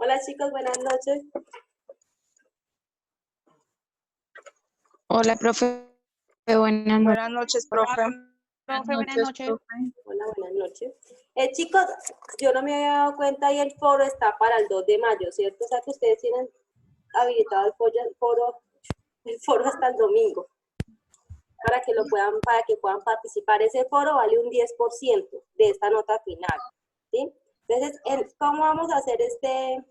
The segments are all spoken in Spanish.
Hola chicos, buenas noches. Hola, profe. Buenas noches. Buenas noches, profe. Profe, buenas noches. Hola, buenas noches. Chicos, yo no me había dado cuenta y el foro está para el 2 de mayo, ¿cierto? O sea que ustedes tienen habilitado el foro hasta el domingo para que puedan participar. Ese foro vale un 10% de esta nota final, ¿sí? Entonces, ¿cómo vamos a hacer este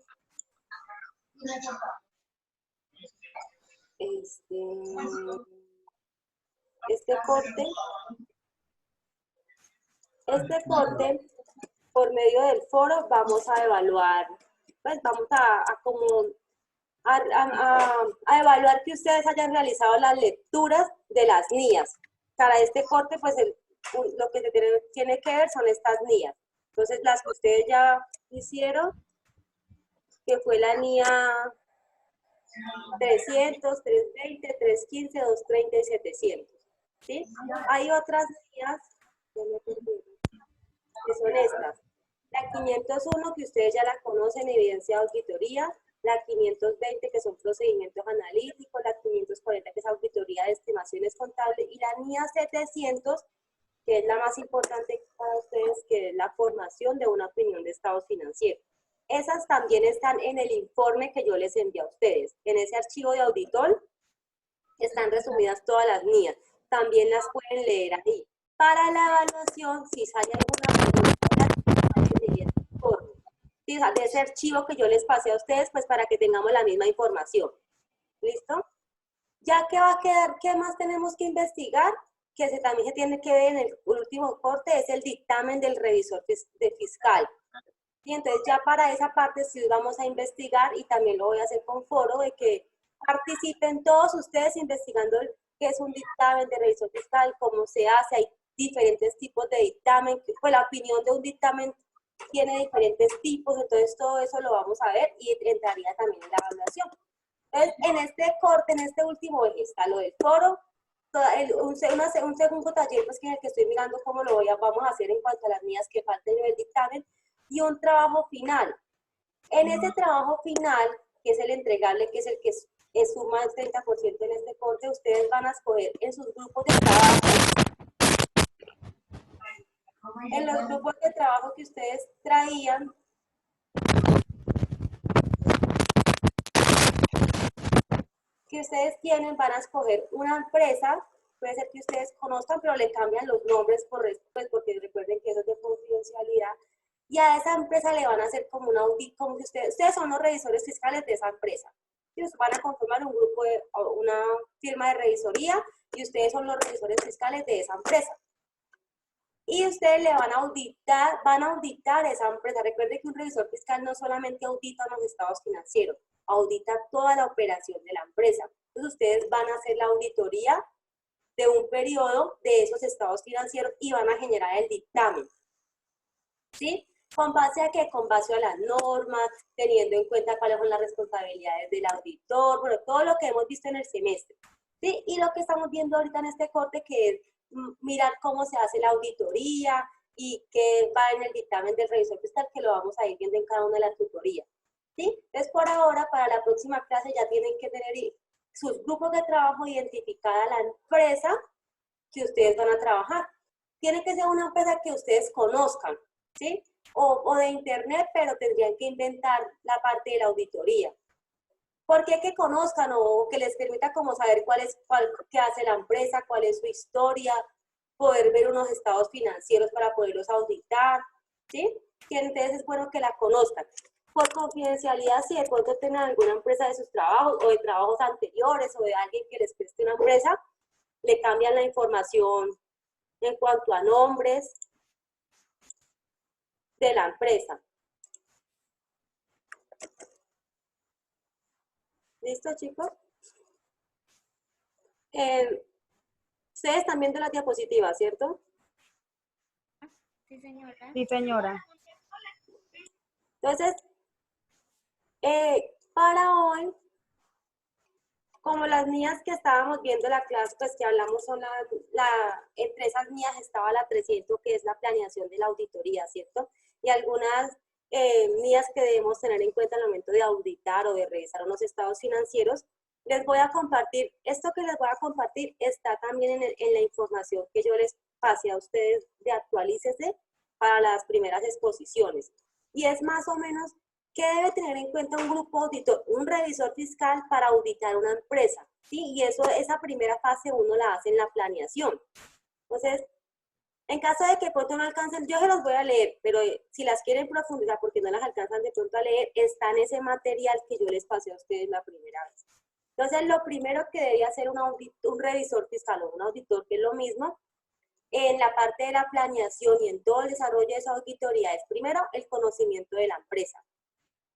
corte? Este corte, por medio del foro, vamos a evaluar, pues vamos a evaluar que ustedes hayan realizado las lecturas de las NIAs. Para este corte, pues lo que se tiene que ver son estas NIAs. Entonces, las que ustedes ya hicieron, que fue la NIA 300, 320, 315, 230 y 700. ¿Sí? Hay otras NIAs, que son estas. La 501, que ustedes ya la conocen, evidencia de auditoría. La 520, que son procedimientos analíticos. La 540, que es auditoría de estimaciones contables. Y la NIA 700, que es la más importante para ustedes, que es la formación de una opinión de estados financieros. Esas también están en el informe que yo les envié a ustedes. En ese archivo de auditor están resumidas todas las NIAs. También las pueden leer ahí. Para la evaluación, si sale alguna pregunta, ¿sí? De ese archivo que yo les pasé a ustedes, pues para que tengamos la misma información. ¿Listo? Ya que va a quedar, ¿qué más tenemos que investigar? Que también se tiene que ver en el último corte, es el dictamen del revisor fiscal. Y entonces ya para esa parte sí vamos a investigar, y también lo voy a hacer con foro, de que participen todos ustedes investigando qué es un dictamen de revisor fiscal, cómo se hace, hay diferentes tipos de dictamen, pues la opinión de un dictamen tiene diferentes tipos, entonces todo eso lo vamos a ver y entraría también en la evaluación. Entonces, en este corte, en este último eje, está lo del foro, un segundo taller, pues que en el que estoy mirando cómo vamos a hacer en cuanto a las mías que falten del dictamen, y un trabajo final. En ese trabajo final, que es el entregable, que es el que suma el 30% en este corte, ustedes van a escoger en sus grupos de trabajo, en los grupos de trabajo que ustedes traían, que ustedes tienen, van a escoger una empresa, puede ser que ustedes conozcan, pero le cambian los nombres pues porque recuerden que eso es de confidencialidad, y a esa empresa le van a hacer como un audit, como que ustedes son los revisores fiscales de esa empresa. Y van a conformar un grupo una firma de revisoría, y ustedes son los revisores fiscales de esa empresa. Y ustedes le van a auditar esa empresa. Recuerden que un revisor fiscal no solamente audita los estados financieros, audita toda la operación de la empresa. Entonces ustedes van a hacer la auditoría de un periodo de esos estados financieros y van a generar el dictamen. ¿Sí? ¿Con base a qué? Con base a las normas, teniendo en cuenta cuáles son las responsabilidades del auditor, bueno, todo lo que hemos visto en el semestre. ¿Sí? Y lo que estamos viendo ahorita en este corte, que es mirar cómo se hace la auditoría y qué va en el dictamen del revisor fiscal, que lo vamos a ir viendo en cada una de las tutorías. ¿Sí? Entonces, por ahora, para la próxima clase ya tienen que tener sus grupos de trabajo, identificada la empresa que ustedes van a trabajar. Tiene que ser una empresa que ustedes conozcan, ¿sí? O de internet, pero tendrían que inventar la parte de la auditoría. ¿Por qué? Que conozcan o que les permita como saber qué hace la empresa, cuál es su historia, poder ver unos estados financieros para poderlos auditar, ¿sí? Que entonces es bueno que la conozcan. Por confidencialidad, si de pronto tienen alguna empresa de sus trabajos o de trabajos anteriores o de alguien que les preste una empresa, le cambian la información en cuanto a nombres de la empresa. ¿Listo, chicos? Ustedes están viendo las diapositivas, ¿cierto? Sí, señora. Sí, señora. Entonces, para hoy, como las niñas que estábamos viendo la clase, pues que hablamos son entre esas niñas estaba la 300, que es la planeación de la auditoría, ¿cierto? Y algunas mías que debemos tener en cuenta al momento de auditar o de revisar unos estados financieros. Les voy a compartir, esto que les voy a compartir está también en la información que yo les pasé a ustedes de Actualícese para las primeras exposiciones. Y es más o menos qué debe tener en cuenta un grupo auditor, un revisor fiscal para auditar una empresa, ¿sí? Y eso, esa primera fase uno la hace en la planeación. Entonces, en caso de que pronto no alcancen, yo se los voy a leer, pero si las quieren profundizar porque no las alcanzan de pronto a leer, está en ese material que yo les pasé a ustedes la primera vez. Entonces, lo primero que debe hacer un revisor fiscal o un auditor, que es lo mismo, en la parte de la planeación y en todo el desarrollo de esa auditoría, es primero el conocimiento de la empresa.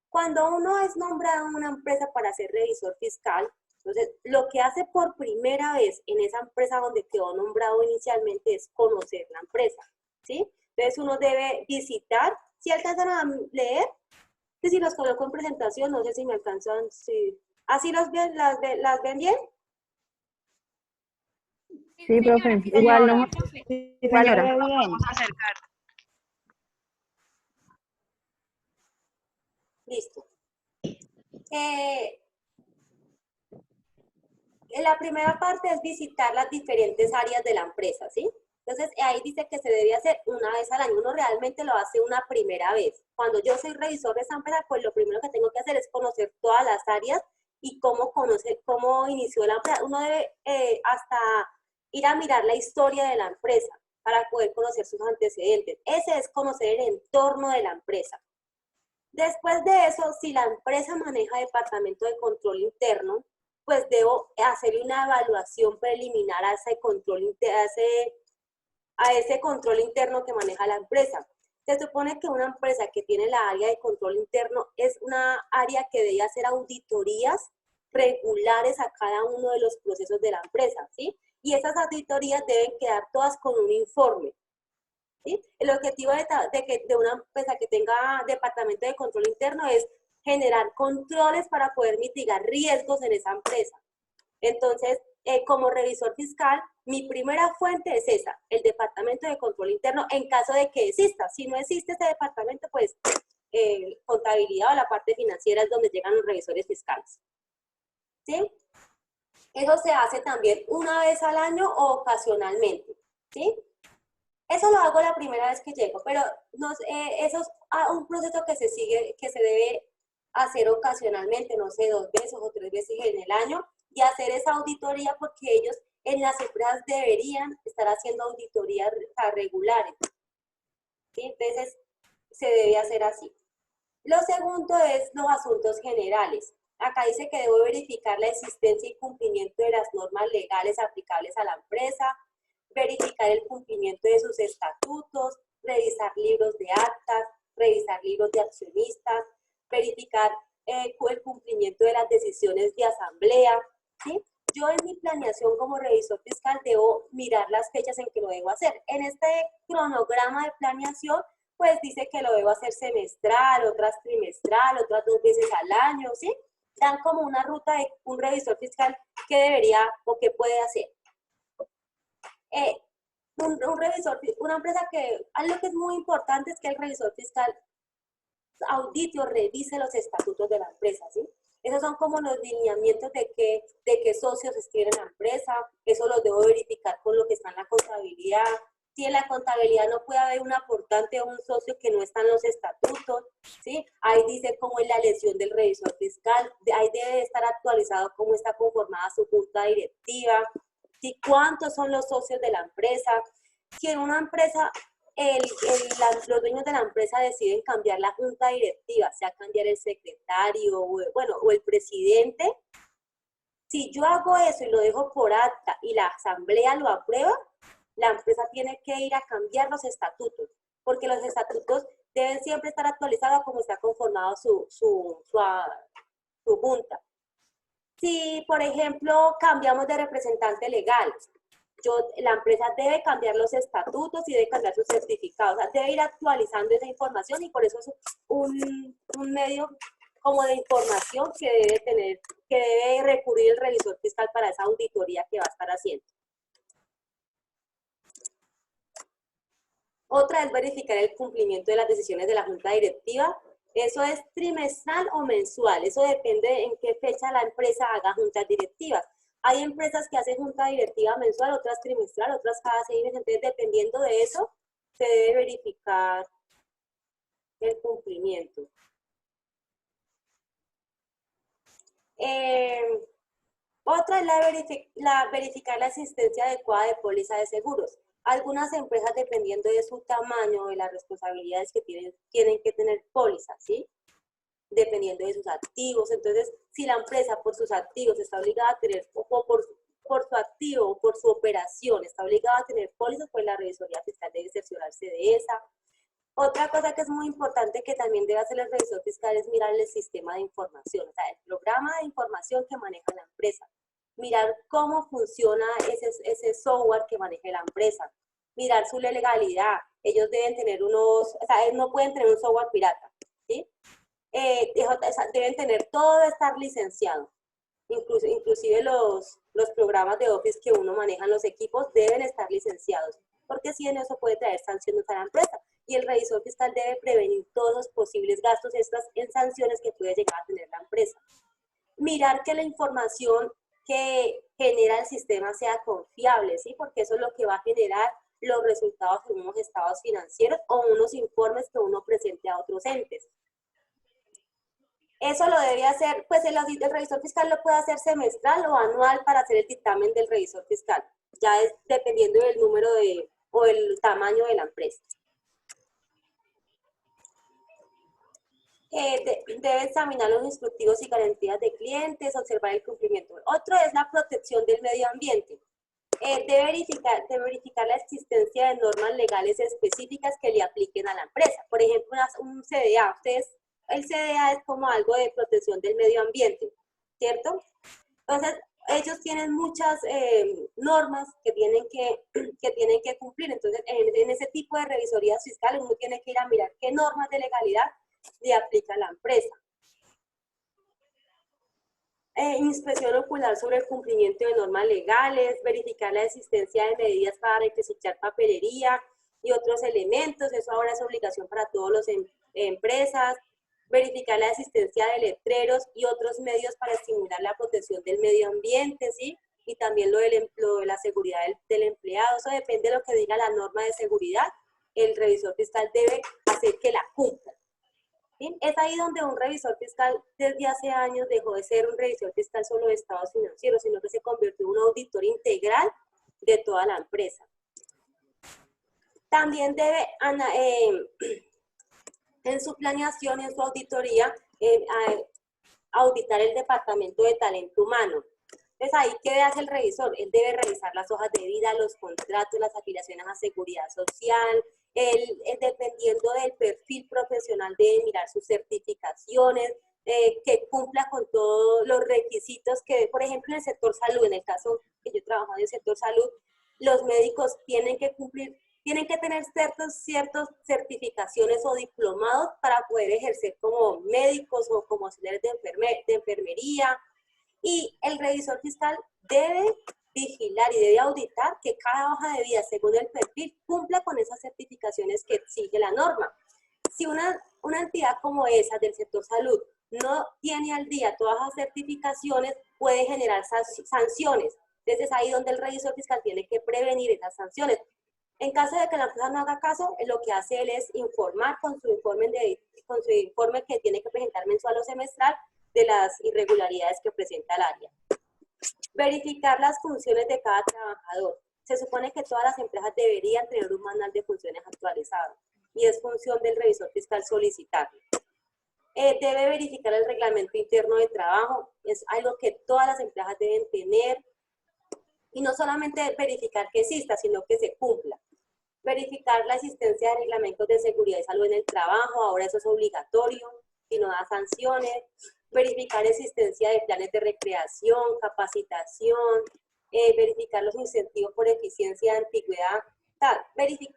Cuando uno es nombrado en una empresa para ser revisor fiscal, entonces lo que hace por primera vez en esa empresa donde quedó nombrado inicialmente es conocer la empresa, ¿sí? Entonces uno debe visitar, si alcanzan a leer, que si los coloco en presentación, no sé si me alcanzan, si... ¿Así las ven bien? Sí, profe. Igual no, sí, señora. Vamos a acercar. Listo. La primera parte es visitar las diferentes áreas de la empresa, ¿sí? Entonces, ahí dice que se debe hacer una vez al año. Uno realmente lo hace una primera vez. Cuando yo soy revisor de esa empresa, pues lo primero que tengo que hacer es conocer todas las áreas y cómo inició la empresa. Uno debe hasta ir a mirar la historia de la empresa para poder conocer sus antecedentes. Ese es conocer el entorno de la empresa. Después de eso, si la empresa maneja departamento de control interno, pues debo hacerle una evaluación preliminar a ese control interno que maneja la empresa. Se supone que una empresa que tiene la área de control interno es una área que debe hacer auditorías regulares a cada uno de los procesos de la empresa, ¿sí? Y esas auditorías deben quedar todas con un informe, ¿sí? El objetivo de una empresa que tenga departamento de control interno es generar controles para poder mitigar riesgos en esa empresa. Entonces, como revisor fiscal, mi primera fuente es esa, el departamento de control interno, en caso de que exista. Si no existe ese departamento, pues contabilidad o la parte financiera es donde llegan los revisores fiscales. ¿Sí? Eso se hace también una vez al año o ocasionalmente. ¿Sí? Eso lo hago la primera vez que llego, pero eso es un proceso que se sigue, que se debe hacer ocasionalmente, no sé, 2 veces o 3 veces en el año, y hacer esa auditoría porque ellos en las empresas deberían estar haciendo auditorías regulares. ¿Sí? Entonces, se debe hacer así. Lo segundo es los asuntos generales. Acá dice que debo verificar la existencia y cumplimiento de las normas legales aplicables a la empresa, verificar el cumplimiento de sus estatutos, revisar libros de actas, revisar libros de accionistas, verificar el cumplimiento de las decisiones de asamblea, ¿sí? Yo en mi planeación como revisor fiscal debo mirar las fechas en que lo debo hacer. En este cronograma de planeación, pues dice que lo debo hacer semestral, otras trimestral, otras 2 veces al año, ¿sí? Dan como una ruta de un revisor fiscal que debería o que puede hacer. Un revisor, una empresa que, algo que es muy importante es que el revisor fiscal audite o revise los estatutos de la empresa, ¿sí? Esos son como los lineamientos de qué socios tiene la empresa, eso los debo verificar con lo que está en la contabilidad. Si en la contabilidad no puede haber un aportante o un socio que no está en los estatutos, ¿sí? Ahí dice cómo es la elección del revisor fiscal, ahí debe estar actualizado cómo está conformada su junta directiva, ¿sí? Cuántos son los socios de la empresa. Si en una empresa los dueños de la empresa deciden cambiar la junta directiva, sea cambiar el secretario, o el presidente, si yo hago eso y lo dejo por acta y la asamblea lo aprueba, la empresa tiene que ir a cambiar los estatutos, porque los estatutos deben siempre estar actualizados como está conformado su junta. Si, por ejemplo, cambiamos de representante legal, la empresa debe cambiar los estatutos y debe cambiar sus certificados, o sea, debe ir actualizando esa información y por eso es un medio como de información que debe tener, que debe recurrir el revisor fiscal para esa auditoría que va a estar haciendo. Otra es verificar el cumplimiento de las decisiones de la junta directiva Eso es trimestral o mensual, eso depende de en qué fecha la empresa haga juntas directivas. Hay empresas que hacen junta directiva mensual, otras trimestral, otras cada 6 meses, entonces dependiendo de eso, se debe verificar el cumplimiento. Otra es verificar la existencia adecuada de póliza de seguros. Algunas empresas, dependiendo de su tamaño, de las responsabilidades que tienen que tener póliza, ¿sí? Dependiendo de sus activos. Entonces, si la empresa por sus activos está obligada a tener, o por su activo o por su operación está obligada a tener pólizas, pues la revisoría fiscal debe cerciorarse de esa. Otra cosa que es muy importante que también debe hacer el revisor fiscal es mirar el sistema de información, o sea, el programa de información que maneja la empresa. Mirar cómo funciona ese software que maneja la empresa. Mirar su legalidad. Ellos deben tener o sea, no pueden tener un software pirata, ¿sí? Deben tener todo, estar licenciado. Inclusive los programas de Office que uno maneja en los equipos deben estar licenciados, porque si en eso puede traer sanciones a la empresa. Y el revisor fiscal debe prevenir todos los posibles gastos en sanciones que puede llegar a tener la empresa. Mirar que la información que genera el sistema sea confiable, ¿sí? Porque eso es lo que va a generar los resultados en unos estados financieros o unos informes que uno presente a otros entes. Eso lo debe hacer, pues el revisor fiscal lo puede hacer semestral o anual para hacer el dictamen del revisor fiscal. Ya es dependiendo del número o el tamaño de la empresa. Debe examinar los instructivos y garantías de clientes, observar el cumplimiento. Otro es la protección del medio ambiente. Debe verificar la existencia de normas legales específicas que le apliquen a la empresa. Por ejemplo, un CDA. El CDA es como algo de protección del medio ambiente, ¿cierto? Entonces, ellos tienen muchas normas que tienen que cumplir. Entonces, en ese tipo de revisorías fiscales, uno tiene que ir a mirar qué normas de legalidad le aplica a la empresa. Inspección ocular sobre el cumplimiento de normas legales, verificar la existencia de medidas para requisitar papelería y otros elementos. Eso ahora es obligación para todas las empresas. Verificar la existencia de letreros y otros medios para estimular la protección del medio ambiente, ¿sí? Y también lo de la seguridad del empleado. Eso depende de lo que diga la norma de seguridad. El revisor fiscal debe hacer que la cumpla. ¿Sí? Es ahí donde un revisor fiscal desde hace años dejó de ser un revisor fiscal solo de estados financieros, sino que se convirtió en un auditor integral de toda la empresa. También debe, en su planeación, en su auditoría, auditar el departamento de talento humano. Entonces, ahí, ¿qué hace el revisor? Él debe revisar las hojas de vida, los contratos, las afiliaciones a seguridad social. Él, dependiendo del perfil profesional, debe mirar sus certificaciones, que cumpla con todos los requisitos que, por ejemplo, en el sector salud, en el caso que yo trabajo en el sector salud, los médicos tienen que cumplir, tienen que tener ciertas certificaciones o diplomados para poder ejercer como médicos o como auxiliares de enfermería. Y el revisor fiscal debe vigilar y debe auditar que cada hoja de vida, según el perfil, cumpla con esas certificaciones que exige la norma. Si una entidad como esa del sector salud no tiene al día todas las certificaciones, puede generar sanciones. Entonces es ahí donde el revisor fiscal tiene que prevenir esas sanciones. En caso de que la empresa no haga caso, lo que hace él es informar con su informe que tiene que presentar mensual o semestral de las irregularidades que presenta el área. Verificar las funciones de cada trabajador. Se supone que todas las empresas deberían tener un manual de funciones actualizado y es función del revisor fiscal solicitarlo. Debe verificar el reglamento interno de trabajo, es algo que todas las empresas deben tener, y no solamente verificar que exista, sino que se cumpla. Verificar la existencia de reglamentos de seguridad y salud en el trabajo, ahora eso es obligatorio, si no da sanciones. Verificar existencia de planes de recreación, capacitación, verificar los incentivos por eficiencia de antigüedad.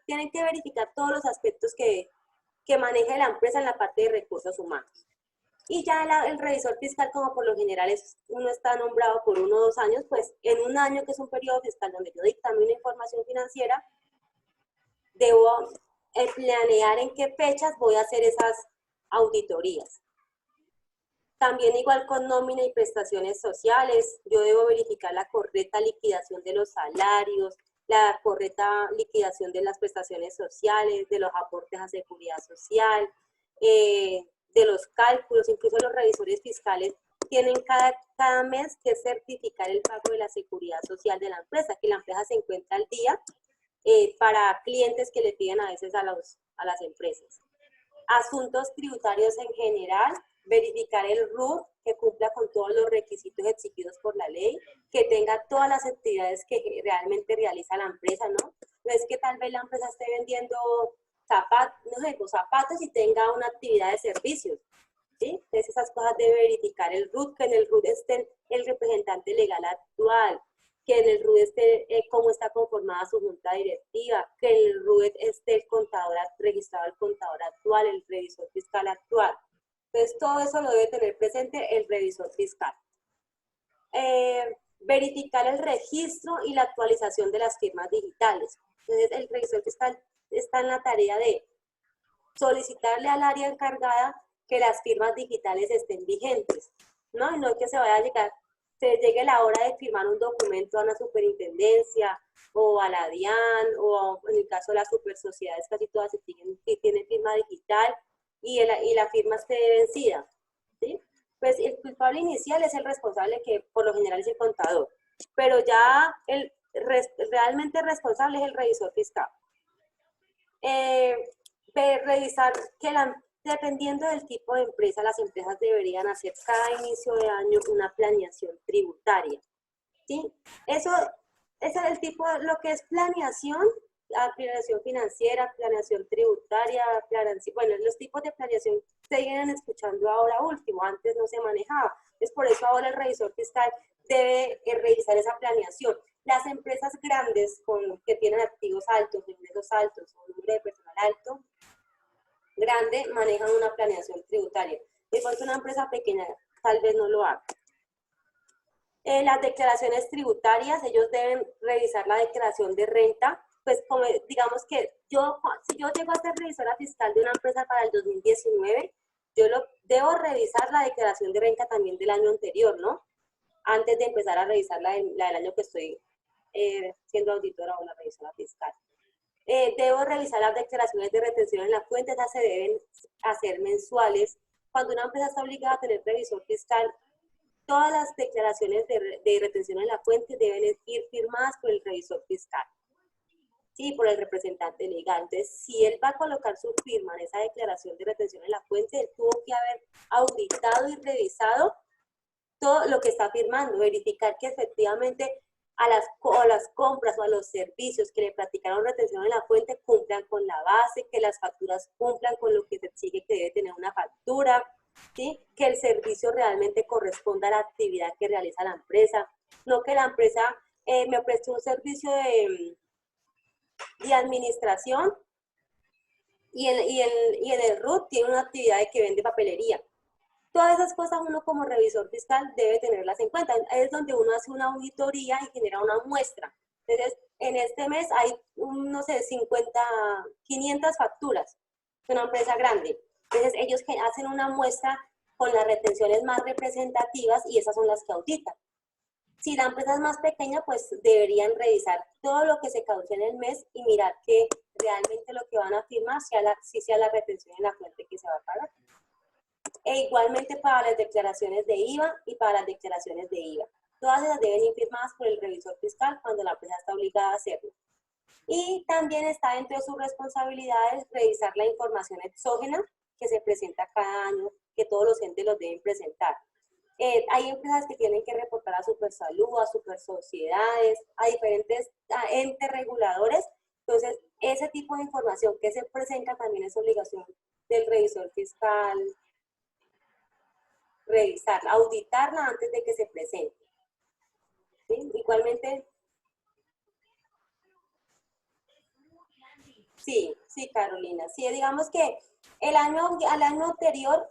Tienen que verificar todos los aspectos que maneja la empresa en la parte de recursos humanos. Y ya el revisor fiscal, como por lo general uno está nombrado por 1 o 2 años, pues en un año, que es un periodo fiscal donde yo dictamino información financiera, debo planear en qué fechas voy a hacer auditorías. También igual con nómina y prestaciones sociales, yo debo verificar la correcta liquidación de los salarios, la correcta liquidación de las prestaciones sociales, de los aportes a seguridad social, de los cálculos, incluso los revisores fiscales tienen cada mes que certificar el pago de la seguridad social de la empresa, que la empresa se encuentra al día para clientes que le piden a veces a las empresas. Asuntos tributarios en general, verificar el RUT, que cumpla con todos los requisitos exigidos por la ley, que tenga todas las actividades que realmente realiza la empresa, ¿no? No es que tal vez la empresa esté vendiendo zapatos, no sé, los zapatos y tenga una actividad de servicios, ¿sí? Entonces esas cosas debe verificar el RUT, que en el RUT esté el representante legal actual, que en el RUT esté cómo está conformada su junta directiva, que en el RUT esté el contador registrado, el contador actual, el revisor fiscal actual. Entonces, todo eso lo debe tener presente el revisor fiscal. Verificar el registro y la actualización de las firmas digitales. Entonces, el revisor fiscal está en la tarea de solicitarle al área encargada que las firmas digitales estén vigentes, ¿no? Y no que se vaya a llegar, se llegue la hora de firmar un documento a una superintendencia o a la DIAN o en el caso de las supersociedades casi todas tienen firma digital y la firma esté vencida, ¿sí? Pues el culpable inicial es el responsable, que por lo general es el contador, pero ya el realmente responsable es el revisor fiscal. Revisar que dependiendo del tipo de empresa, las empresas deberían hacer cada inicio de año una planeación tributaria, ¿sí? Eso es el tipo, lo que es planeación financiera, planeación tributaria, bueno, los tipos de planeación se vienen escuchando ahora último, antes no se manejaba. Es por eso ahora el revisor fiscal debe revisar esa planeación. Las empresas grandes que tienen activos altos, ingresos altos, un número de personal alto, grande, manejan una planeación tributaria. De pronto una empresa pequeña tal vez no lo haga. Las declaraciones tributarias, ellos deben revisar la declaración de renta. Pues como digamos que si yo llego a ser revisora fiscal de una empresa para el 2019, yo debo revisar la declaración de renta también del año anterior, ¿no? Antes de empezar a revisar la del año que estoy siendo auditora o la revisora fiscal. Debo revisar las declaraciones de retención en la fuente, esas se deben hacer mensuales. Cuando una empresa está obligada a tener revisor fiscal, todas las declaraciones de retención en la fuente deben ir firmadas por el revisor fiscal. Sí, por el representante legal. Entonces, si él va a colocar su firma en esa declaración de retención en la fuente, él tuvo que haber auditado y revisado todo lo que está firmando, verificar que efectivamente a las compras o a los servicios que le practicaron retención en la fuente cumplan con la base, que las facturas cumplan con lo que se exige que debe tener una factura, ¿sí? Que el servicio realmente corresponda a la actividad que realiza la empresa, no que la empresa me preste un servicio de administración y en el RUT tiene una actividad de que vende papelería. Todas esas cosas uno como revisor fiscal debe tenerlas en cuenta. Es donde uno hace una auditoría y genera una muestra. Entonces, en este mes hay, no sé, 500 facturas. Es una empresa grande. Entonces, ellos hacen una muestra con las retenciones más representativas y esas son las que auditan. Si la empresa es más pequeña, pues deberían revisar todo lo que se causó en el mes y mirar que realmente lo que van a firmar sea la retención en la fuente que se va a pagar. E igualmente para las declaraciones de IVA y para las declaraciones de IVA. Todas esas deben ir firmadas por el revisor fiscal cuando la empresa está obligada a hacerlo. Y también está dentro de sus responsabilidades revisar la información exógena que se presenta cada año, que todos los entes los deben presentar. Hay empresas que tienen que reportar a Supersalud, a Supersociedades, a diferentes entes reguladores. Entonces, ese tipo de información que se presenta también es obligación del revisor fiscal revisarla, auditarla antes de que se presente. ¿Sí? Igualmente, sí, Carolina. Sí, digamos que al año anterior,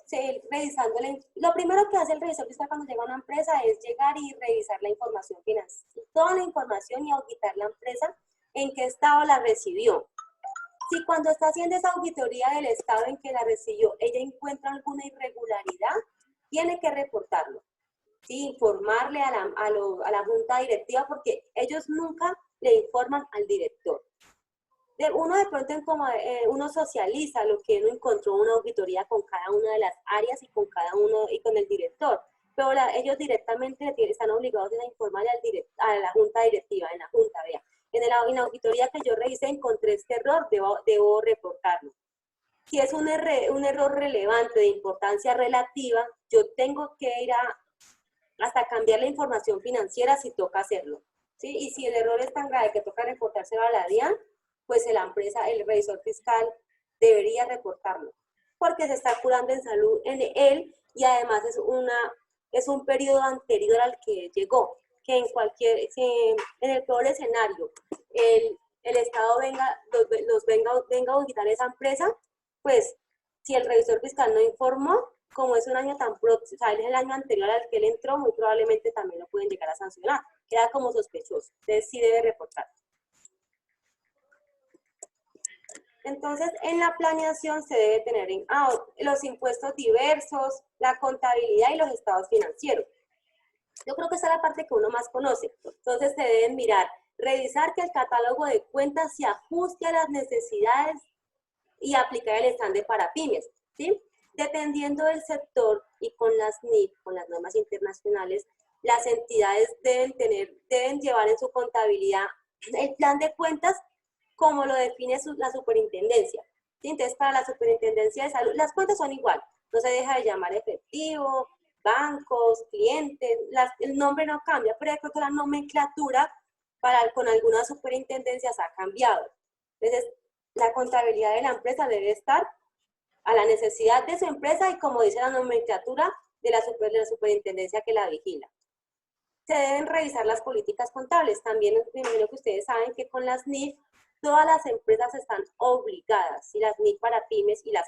lo primero que hace el revisor fiscal cuando llega a una empresa es llegar y revisar la información financiera, toda la información y auditar la empresa en qué estado la recibió. Si cuando está haciendo esa auditoría del estado en que la recibió, ella encuentra alguna irregularidad, tiene que reportarlo. ¿Sí? Informarle a la junta directiva, porque ellos nunca le informan al director. Uno de pronto uno socializa lo que uno encontró en una auditoría con cada una de las áreas y con cada uno y con el director, pero ellos directamente están obligados a informarle a la junta directiva, en la junta, vea. En la auditoría que yo revisé encontré este error, debo reportarlo. Si es un error relevante de importancia relativa, yo tengo que ir hasta cambiar la información financiera si toca hacerlo, ¿sí? Y si el error es tan grave que toca reportárselo a la DIAN, pues la empresa, el revisor fiscal debería reportarlo, porque se está curando en salud en él y además es un periodo anterior al que llegó, que en el peor escenario el Estado venga a auditar esa empresa, pues si el revisor fiscal no informó, como es un año tan próximo, o sea, es el año anterior al que él entró, muy probablemente también lo pueden llegar a sancionar. Queda como sospechoso. Entonces sí debe reportar. Entonces, en la planeación se debe tener los impuestos diversos, la contabilidad y los estados financieros. Yo creo que esa es la parte que uno más conoce. Entonces se deben mirar, revisar que el catálogo de cuentas se ajuste a las necesidades y aplicar el estándar para pymes, ¿sí? Dependiendo del sector y con las NIF, con las normas internacionales, las entidades deben llevar en su contabilidad el plan de cuentas como lo define la superintendencia, ¿sí? Entonces, para la superintendencia de salud, las cuentas son igual, no se deja de llamar efectivo, bancos, clientes, el nombre no cambia, pero creo que la nomenclatura con algunas superintendencias ha cambiado. Entonces, la contabilidad de la empresa debe estar a la necesidad de su empresa y como dice la nomenclatura de la superintendencia que la vigila. Se deben revisar las políticas contables. También me imagino que ustedes saben que con las NIF todas las empresas están obligadas, y las NIF para pymes y las